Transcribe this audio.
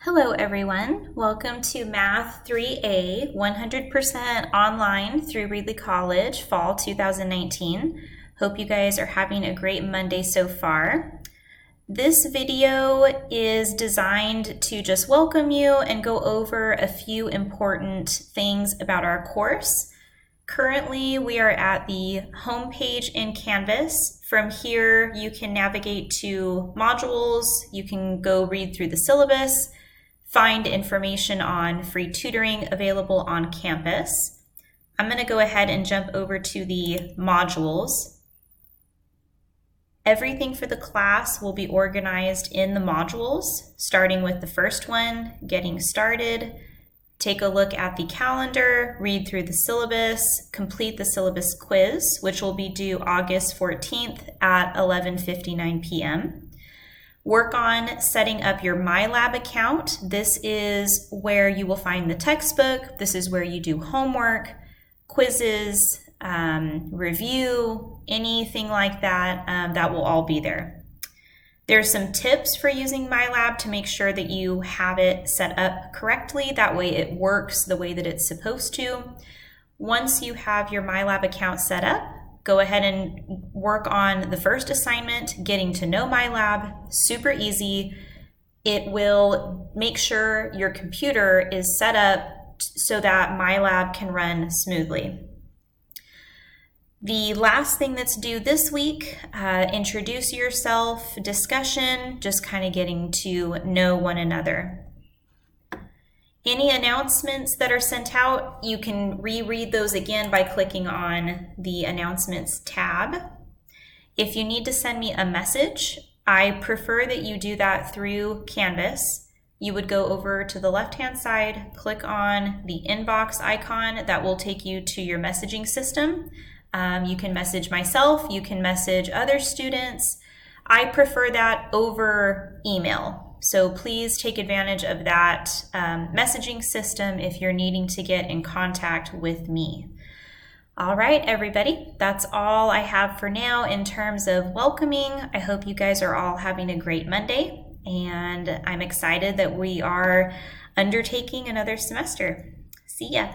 Hello everyone, welcome to Math 3A 100% online through Reedley College Fall 2019. Hope you guys are having a great Monday so far. This video is designed to just welcome you and go over a few important things about our course. Currently, we are at the home page in Canvas. From here, you can navigate to modules, you can go read through the syllabus, find information on free tutoring available on campus. I'm going to go ahead and jump over to the modules. Everything for the class will be organized in the modules, starting with the first one, getting started. Take a look at the calendar, read through the syllabus, complete the syllabus quiz, which will be due August 14th at 11:59 p.m. Work on setting up your MyLab account. This is where you will find the textbook. This is where you do homework, quizzes, review, anything like that, that will all be there. There's some tips for using MyLab to make sure that you have it set up correctly. That way it works the way that it's supposed to. Once you have your MyLab account set up, go ahead and work on the first assignment, getting to know MyLab. Super easy. It will make sure your computer is set up so that MyLab can run smoothly. The last thing that's due this week, introduce yourself, discussion, just kind of getting to know one another. Any announcements that are sent out, you can reread those again by clicking on the Announcements tab. If you need to send me a message, I prefer that you do that through Canvas. You would go over to the left-hand side, click on the inbox icon. That will take you to your messaging system. You can message myself, you can message other students. I prefer that over email. So please take advantage of that messaging system if you're needing to get in contact with me. All right, everybody, that's all I have for now in terms of welcoming. I hope you guys are all having a great Monday, and I'm excited that we are undertaking another semester. See ya.